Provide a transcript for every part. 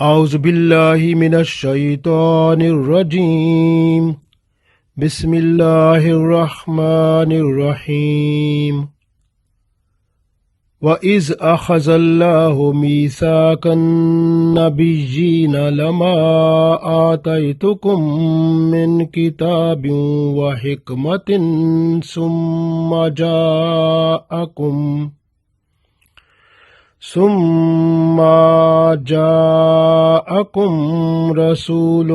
اعوذ باللہ من الشیطان الرجیم بسم اللہ الرحمن الرحیم وَإِذْ أَخَذَ اللَّهُ مِيثَاقَ النَّبِيِّينَ لَمَا آتَيْتُكُم مِّن كِتَابٍ وَحِكْمَةٍ ثُمَّ جاءكم رسول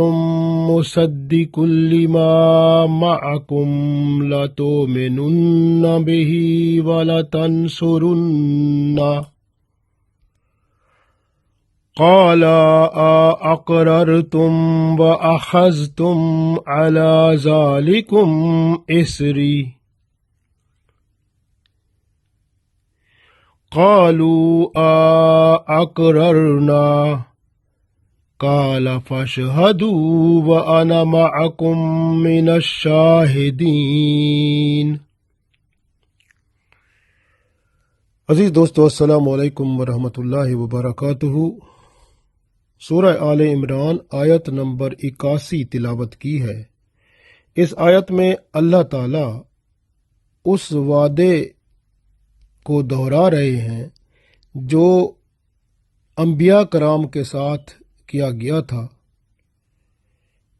مصدق لما معكم لتؤمنن به ولتنصرنه قال أقررتم وأخذتم على ذلكم إصري قالوا أقررنا قال فاشهدوا وأنا معكم من الشاہدین۔ عزیز دوستو، السلام علیکم ورحمۃ اللہ وبرکاتہ۔ سورہ آل عمران آیت نمبر 81 تلاوت کی ہے۔ اس آیت میں اللہ تعالی اس وعدے کو دہرا رہے ہیں جو انبیاء کرام کے ساتھ کیا گیا تھا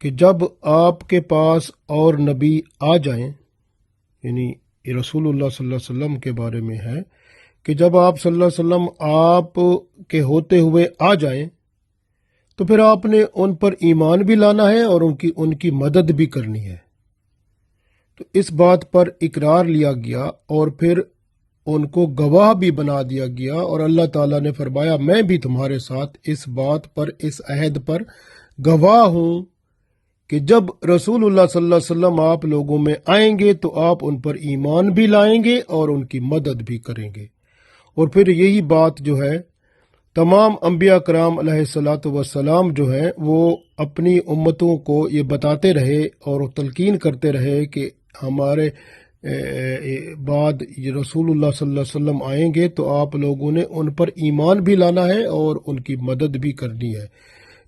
کہ جب آپ کے پاس اور نبی آ جائیں، یعنی رسول اللہ صلی اللہ علیہ وسلم کے بارے میں ہے کہ جب آپ صلی اللہ علیہ وسلم آپ کے ہوتے ہوئے آ جائیں تو پھر آپ نے ان پر ایمان بھی لانا ہے اور ان کی مدد بھی کرنی ہے۔ تو اس بات پر اقرار لیا گیا اور پھر ان کو گواہ بھی بنا دیا گیا، اور اللہ تعالیٰ نے فرمایا میں بھی تمہارے ساتھ اس بات پر، اس عہد پر گواہ ہوں کہ جب رسول اللہ صلی اللہ علیہ وسلم آپ لوگوں میں آئیں گے تو آپ ان پر ایمان بھی لائیں گے اور ان کی مدد بھی کریں گے۔ اور پھر یہی بات جو ہے تمام انبیاء کرام علیہ الصلاۃ والسلام جو ہیں وہ اپنی امتوں کو یہ بتاتے رہے اور تلقین کرتے رہے کہ ہمارے بعد یہ رسول اللہ صلی اللہ علیہ وسلم آئیں گے تو آپ لوگوں نے ان پر ایمان بھی لانا ہے اور ان کی مدد بھی کرنی ہے۔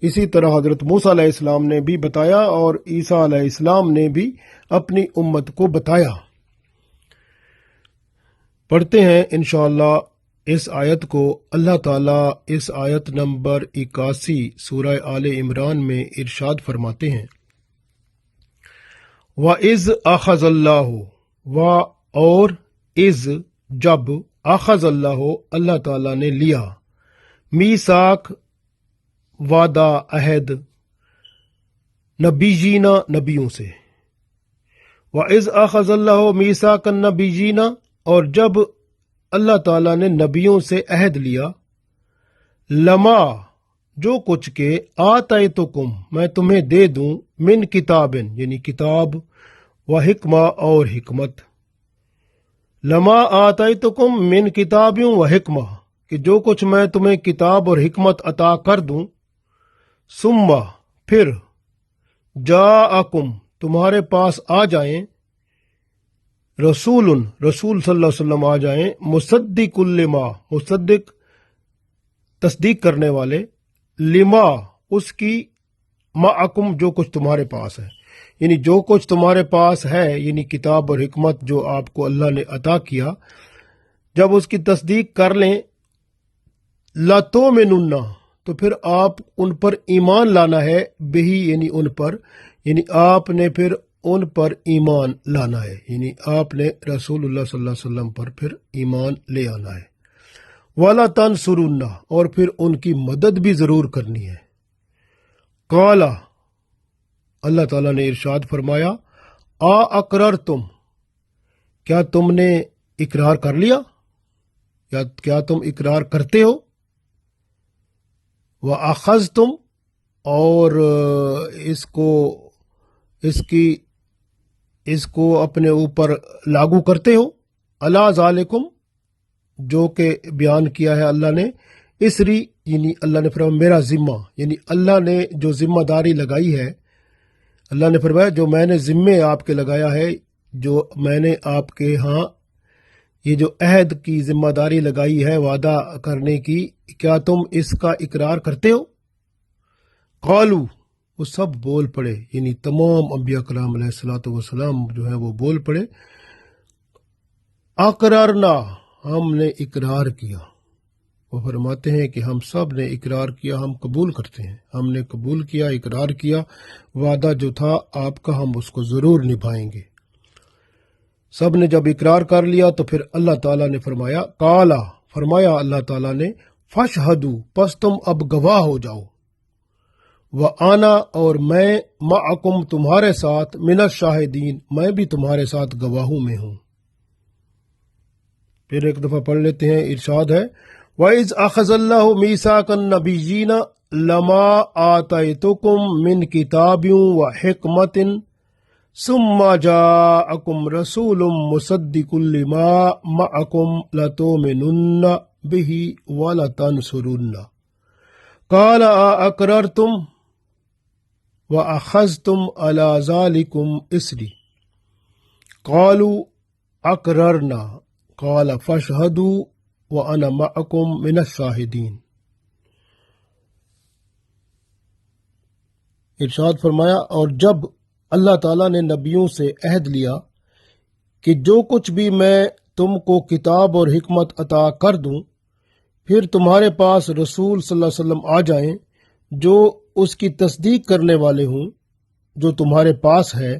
اسی طرح حضرت موسیٰ علیہ السلام نے بھی بتایا اور عیسیٰ علیہ السلام نے بھی اپنی امت کو بتایا۔ پڑھتے ہیں انشاءاللہ اس آیت کو۔ اللہ تعالیٰ اس آیت نمبر 81 سورہ آل عمران میں ارشاد فرماتے ہیں، وَإِذْ أَخَذَ اللَّهُ، اور از جب، اخذ اللہ تعالیٰ نے لیا، میثاق وعدہ عہد، نبیین نبیوں سے، وَإِذْ أَخَذَ اللَّهُ مِيثَاقَ النَّبِيِّينَ، اور جب اللہ تعالیٰ نے نبیوں سے عہد لیا، لما جو کچھ کے، آتیتکم میں تمہیں دے دوں، من کتابن یعنی کتاب، و حکمہ اور حکمت، لما آتیتکم من کتاب و حکمہ کہ جو کچھ میں تمہیں کتاب اور حکمت عطا کر دوں، ثم پھر، جاءکم تمہارے پاس آ جائیں، رسول صلی اللہ علیہ وسلم آ جائیں، مصدق لما مصدق تصدیق کرنے والے، لما اس کی، معکم جو کچھ تمہارے پاس ہے، یعنی جو کچھ تمہارے پاس ہے، یعنی کتاب اور حکمت جو آپ کو اللہ نے عطا کیا، جب اس کی تصدیق کر لیں، لَتُؤْمِنُنَّ تو پھر آپ ان پر ایمان لانا ہے، بہی یعنی ان پر، یعنی آپ نے پھر ان پر ایمان لانا ہے، یعنی آپ نے رسول اللہ صلی اللہ علیہ وسلم پر پھر ایمان لے آنا ہے، وَلَتَنْصُرُنَّ اور پھر ان کی مدد بھی ضرور کرنی ہے۔ قَالَ اللہ تعالیٰ نے ارشاد فرمایا، اقررتم کیا تم نے اقرار کر لیا، یا کیا تم اقرار کرتے ہو، وَأَخَذْتُمْ اور اس کو اپنے اوپر لاگو کرتے ہو، علی ذالکم جو کہ بیان کیا ہے اللہ نے، اسری یعنی اللہ نے فرمایا میرا ذمہ، یعنی اللہ نے جو ذمہ داری لگائی ہے، اللہ نے فرمایا جو میں نے ذمے آپ کے لگایا ہے، جو میں نے آپ کے ہاں یہ جو عہد کی ذمہ داری لگائی ہے وعدہ کرنے کی، کیا تم اس کا اقرار کرتے ہو؟ قالو وہ سب بول پڑے، یعنی تمام انبیاء کرام علیہ الصلوۃ والسلام جو ہے وہ بول پڑے، اقرارنا ہم نے اقرار کیا۔ وہ فرماتے ہیں کہ ہم سب نے اقرار کیا، ہم قبول کرتے ہیں، ہم نے قبول کیا، اقرار کیا، وعدہ جو تھا آپ کا ہم اس کو ضرور نبھائیں گے۔ سب نے جب اقرار کر لیا تو پھر اللہ تعالیٰ نے فرمایا اللہ تعالیٰ نے فشہدو پس تم اب گواہ ہو جاؤ، وَأَنَا اور میں مَعَكُمْ تمہارے ساتھ مِنَ الشاہدین میں بھی تمہارے ساتھ گواہوں میں ہوں۔ پھر ایک دفعہ پڑھ لیتے ہیں، ارشاد ہے وَإِذْ أَخَذَ اللَّهُ مِيثَاقَ النَّبِيِّينَ لَمَا آتَيْتُكُم مِّن كِتَابٍ وَحِكْمَةٍ ثُمَّ جَاءَكُمْ رَسُولٌ مُصَدِّقٌ لِّمَا مَعَكُمْ لَتُؤْمِنُنَّ بِهِ وَلَتَنصُرُنَّهُ قَالَ أَأَقْرَرْتُمْ وَأَخَذْتُمْ عَلَىٰ ذَٰلِكُمْ إِصْرِي قَالُوا أَقْرَرْنَا قَالَ فَاشْهَدُوا وَأَنَا مَعَكُمْ مِنَ الشَّاهِدِينَ۔ ارشاد فرمایا اور جب اللہ تعالیٰ نے نبیوں سے عہد لیا کہ جو کچھ بھی میں تم کو کتاب اور حکمت عطا کر دوں، پھر تمہارے پاس رسول صلی اللہ علیہ وسلم آ جائیں جو اس کی تصدیق کرنے والے ہوں جو تمہارے پاس ہے،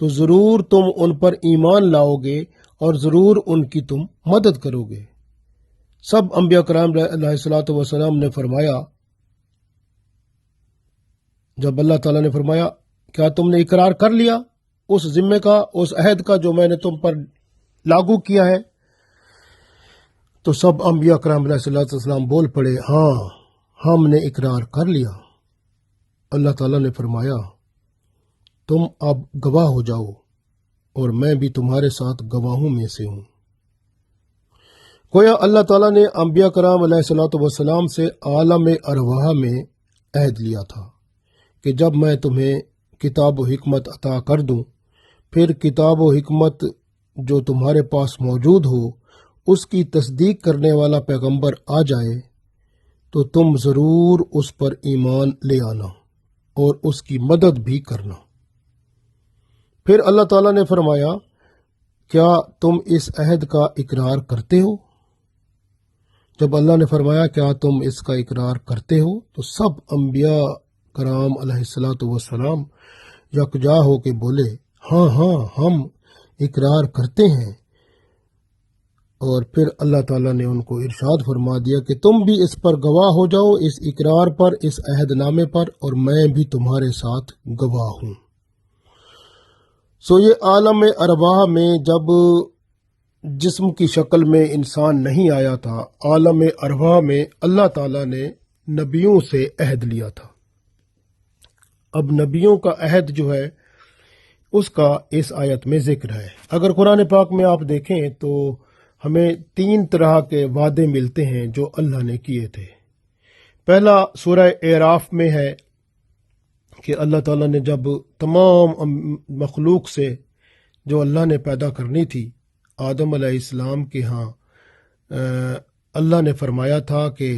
تو ضرور تم ان پر ایمان لاؤ گے اور ضرور ان کی تم مدد کرو گے۔ سب انبیاء کرام علیہ الصلوۃ والسلام نے فرمایا، جب اللہ تعالیٰ نے فرمایا کیا تم نے اقرار کر لیا اس ذمے کا، اس عہد کا جو میں نے تم پر لاگو کیا ہے، تو سب انبیاء کرام علیہ الصلوۃ والسلام بول پڑے ہاں ہم نے اقرار کر لیا۔ اللہ تعالیٰ نے فرمایا تم اب گواہ ہو جاؤ اور میں بھی تمہارے ساتھ گواہوں میں سے ہوں۔ گویا اللہ تعالیٰ نے انبیاء کرام علیہ الصلوۃ والسلام سے عالم ارواح میں عہد لیا تھا کہ جب میں تمہیں کتاب و حکمت عطا کر دوں، پھر کتاب و حکمت جو تمہارے پاس موجود ہو اس کی تصدیق کرنے والا پیغمبر آ جائے تو تم ضرور اس پر ایمان لے آنا اور اس کی مدد بھی کرنا۔ پھر اللہ تعالیٰ نے فرمایا کیا تم اس عہد کا اقرار کرتے ہو؟ جب اللہ نے فرمایا کیا تم اس کا اقرار کرتے ہو تو سب انبیاء کرام علیہ الصلوۃ والسلام یکجا ہو کے بولے ہاں ہم اقرار کرتے ہیں۔ اور پھر اللہ تعالیٰ نے ان کو ارشاد فرما دیا کہ تم بھی اس پر گواہ ہو جاؤ، اس اقرار پر، اس عہد نامے پر، اور میں بھی تمہارے ساتھ گواہ ہوں۔ یہ عالم ارواح میں جب جسم کی شکل میں انسان نہیں آیا تھا، عالم ارواح میں اللہ تعالیٰ نے نبیوں سے عہد لیا تھا۔ اب نبیوں کا عہد جو ہے اس کا اس آیت میں ذکر ہے۔ اگر قرآن پاک میں آپ دیکھیں تو ہمیں 3 طرح کے وعدے ملتے ہیں جو اللہ نے کیے تھے۔ پہلا سورہ اعراف میں ہے کہ اللہ تعالیٰ نے جب تمام مخلوق سے جو اللہ نے پیدا کرنی تھی، آدم علیہ السلام کے ہاں اللہ نے فرمایا تھا کہ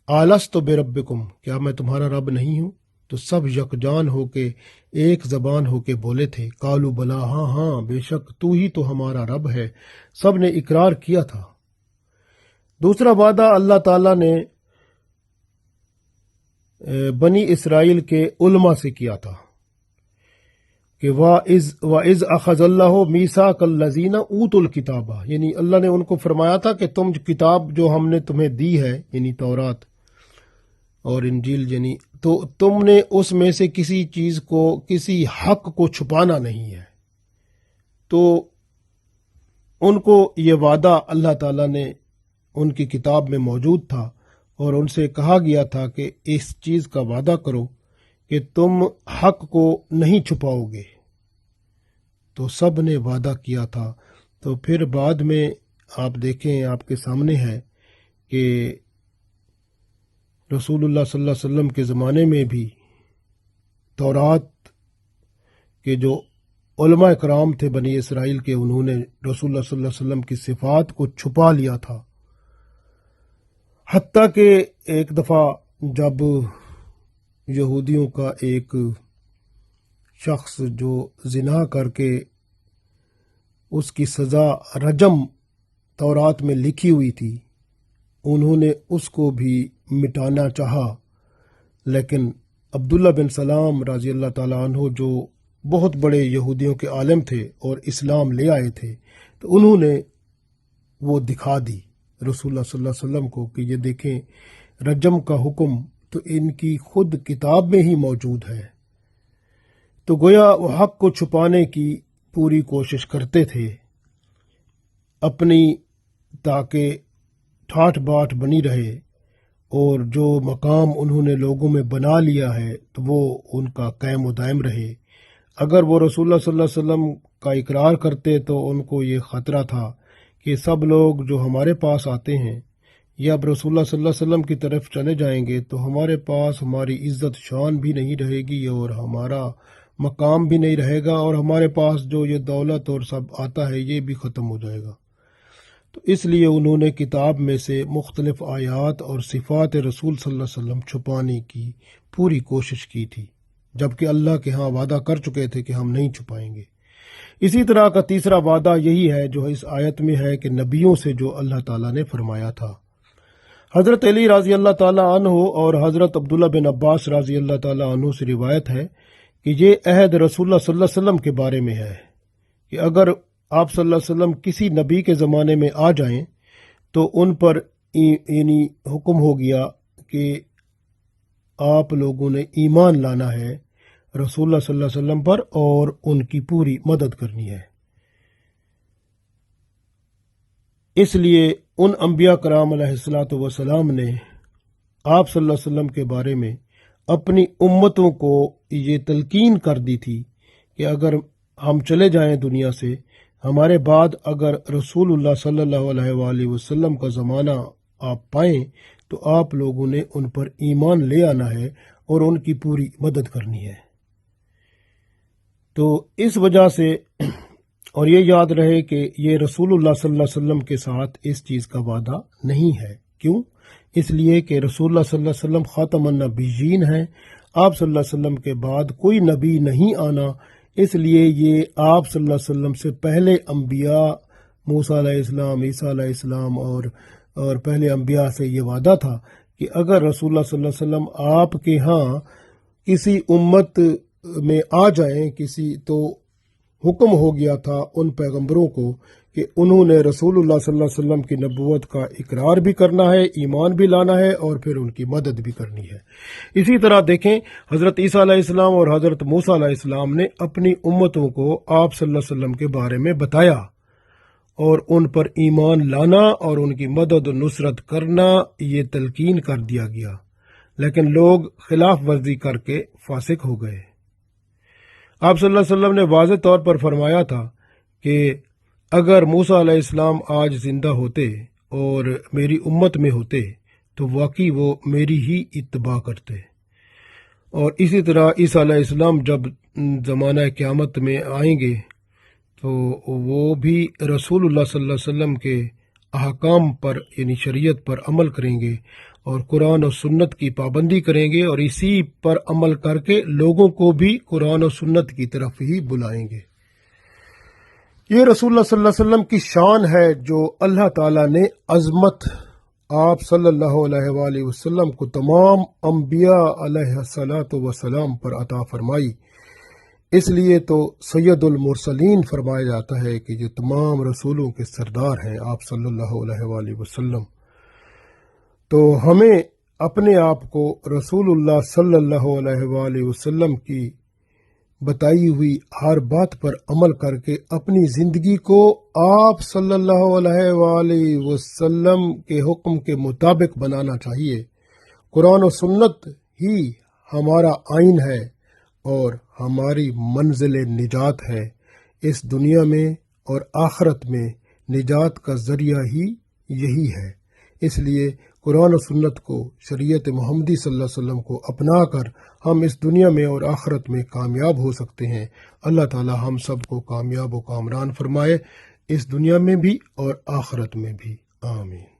آلست بربکم، کیا میں تمہارا رب نہیں ہوں؟ تو سب یکجان ہو کے ایک زبان ہو کے بولے تھے قالوا بلا، ہاں بے شک تو ہی تو ہمارا رب ہے، سب نے اقرار کیا تھا۔ دوسرا وعدہ اللہ تعالیٰ نے بنی اسرائیل کے علماء سے کیا تھا کہ وَإِذْ أَخَذَ اللَّهُ مِيثَاقَ الَّذِينَ أُوتُوا الْكِتَابَ، یعنی اللہ نے ان کو فرمایا تھا کہ تم کتاب جو ہم نے تمہیں دی ہے، یعنی تورات اور انجیل، یعنی تو تم نے اس میں سے کسی چیز کو، کسی حق کو چھپانا نہیں ہے۔ تو ان کو یہ وعدہ اللہ تعالیٰ نے ان کی کتاب میں موجود تھا اور ان سے کہا گیا تھا کہ اس چیز کا وعدہ کرو کہ تم حق کو نہیں چھپاؤ گے۔ تو سب نے وعدہ کیا تھا۔ تو پھر بعد میں آپ دیکھیں، آپ کے سامنے ہے کہ رسول اللہ صلی اللہ علیہ وسلم کے زمانے میں بھی تورات کے جو علماء کرام تھے بنی اسرائیل کے، انہوں نے رسول اللہ صلی اللہ علیہ وسلم کی صفات کو چھپا لیا تھا۔ حتیٰ کہ ایک دفعہ جب یہودیوں کا ایک شخص جو زنا کر کے اس کی سزا رجم تورات میں لکھی ہوئی تھی، انہوں نے اس کو بھی مٹانا چاہا، لیکن عبداللہ بن سلام رضی اللہ تعالیٰ عنہ جو بہت بڑے یہودیوں کے عالم تھے اور اسلام لے آئے تھے، تو انہوں نے وہ دکھا دی رسول اللہ صلی اللہ علیہ وسلم کو کہ یہ دیکھیں رجم کا حکم تو ان کی خود کتاب میں ہی موجود ہے۔ تو گویا وہ حق کو چھپانے کی پوری کوشش کرتے تھے اپنی، تاکہ ٹھاٹ باٹ بنی رہے، اور جو مقام انہوں نے لوگوں میں بنا لیا ہے تو وہ ان کا قائم و دائم رہے۔ اگر وہ رسول اللہ صلی اللہ علیہ وسلم کا اقرار کرتے تو ان کو یہ خطرہ تھا کہ سب لوگ جو ہمارے پاس آتے ہیں یا اب رسول اللہ صلی اللہ علیہ وسلم کی طرف چلے جائیں گے تو ہمارے پاس ہماری عزت شان بھی نہیں رہے گی اور ہمارا مقام بھی نہیں رہے گا، اور ہمارے پاس جو یہ دولت اور سب آتا ہے یہ بھی ختم ہو جائے گا۔ تو اس لیے انہوں نے کتاب میں سے مختلف آیات اور صفات رسول صلی اللہ علیہ وسلم چھپانے کی پوری کوشش کی تھی، جبکہ اللہ کے ہاں وعدہ کر چکے تھے کہ ہم نہیں چھپائیں گے۔ اسی طرح کا تیسرا وعدہ یہی ہے جو اس آیت میں ہے کہ نبیوں سے جو اللہ تعالیٰ نے فرمایا تھا۔ حضرت علی رضی اللہ تعالیٰ عنہ اور حضرت عبداللہ بن عباس رضی اللہ تعالیٰ عنہ سے روایت ہے کہ یہ عہد رسول اللہ صلی اللہ علیہ وسلم کے بارے میں ہے کہ اگر آپ صلی اللہ علیہ وسلم کسی نبی کے زمانے میں آ جائیں تو ان پر یعنی حکم ہو گیا کہ آپ لوگوں نے ایمان لانا ہے رسول اللہ صلی اللہ علیہ وسلم پر اور ان کی پوری مدد کرنی ہے۔ اس لیے ان انبیاء کرام علیہ الصلاۃ والسلام نے آپ صلی اللہ علیہ وسلم کے بارے میں اپنی امتوں کو یہ تلقین کر دی تھی کہ اگر ہم چلے جائیں دنیا سے، ہمارے بعد اگر رسول اللہ صلی اللہ علیہ وآلہ وسلم کا زمانہ آپ پائیں تو آپ لوگوں نے ان پر ایمان لے آنا ہے اور ان کی پوری مدد کرنی ہے۔ تو اس وجہ سے، اور یہ یاد رہے کہ یہ رسول اللہ صلی اللہ علیہ وسلم کے ساتھ اس چیز کا وعدہ نہیں ہے۔ کیوں؟ اس لیے کہ رسول اللہ صلی اللہ علیہ وسلم خاتم النبیین ہیں، آپ صلی اللہ علیہ وسلم کے بعد کوئی نبی نہیں آنا، اس لیے یہ آپ صلی اللہ علیہ وسلم سے پہلے انبیاء موسیٰ علیہ السلام، عیسیٰ علیہ السلام اور پہلے انبیاء سے یہ وعدہ تھا کہ اگر رسول اللہ صلی اللہ علیہ وسلم آپ کے ہاں کسی امت میں آ جائیں تو حکم ہو گیا تھا ان پیغمبروں کو کہ انہوں نے رسول اللہ صلی اللہ علیہ وسلم کی نبوت کا اقرار بھی کرنا ہے، ایمان بھی لانا ہے اور پھر ان کی مدد بھی کرنی ہے۔ اسی طرح دیکھیں حضرت عیسیٰ علیہ السلام اور حضرت موسیٰ علیہ السلام نے اپنی امتوں کو آپ صلی اللہ علیہ وسلم کے بارے میں بتایا اور ان پر ایمان لانا اور ان کی مدد و نصرت کرنا یہ تلقین کر دیا گیا، لیکن لوگ خلاف ورزی کر کے فاسق ہو گئے۔ آپ صلی اللہ علیہ وسلم نے واضح طور پر فرمایا تھا کہ اگر موسیٰ علیہ السلام آج زندہ ہوتے اور میری امت میں ہوتے تو واقعی وہ میری ہی اتباع کرتے، اور اسی طرح عیسیٰ علیہ السلام جب زمانہ قیامت میں آئیں گے تو وہ بھی رسول اللہ صلی اللہ علیہ وسلم کے احکام پر یعنی شریعت پر عمل کریں گے اور قرآن و سنت کی پابندی کریں گے، اور اسی پر عمل کر کے لوگوں کو بھی قرآن و سنت کی طرف ہی بلائیں گے۔ یہ رسول اللہ صلی اللہ علیہ وسلم کی شان ہے جو اللہ تعالیٰ نے عظمت آپ صلی اللہ علیہ وآلہ وسلم کو تمام انبیاء علیہ الصلاۃ والسلام پر عطا فرمائی۔ اس لیے تو سید المرسلین فرمایا جاتا ہے کہ یہ تمام رسولوں کے سردار ہیں آپ صلی اللہ علیہ وآلہ وسلم۔ تو ہمیں اپنے آپ کو رسول اللہ صلی اللہ علیہ وآلہ وسلم کی بتائی ہوئی ہر بات پر عمل کر کے اپنی زندگی کو آپ صلی اللہ علیہ وآلہ وسلم کے حکم کے مطابق بنانا چاہیے۔ قرآن و سنت ہی ہمارا آئین ہے اور ہماری منزل نجات ہے، اس دنیا میں اور آخرت میں نجات کا ذریعہ ہی یہی ہے۔ اس لیے قرآن و سنت کو، شریعت محمدی صلی اللہ علیہ وسلم کو اپنا کر ہم اس دنیا میں اور آخرت میں کامیاب ہو سکتے ہیں۔ اللہ تعالی ہم سب کو کامیاب و کامران فرمائے، اس دنیا میں بھی اور آخرت میں بھی، آمین۔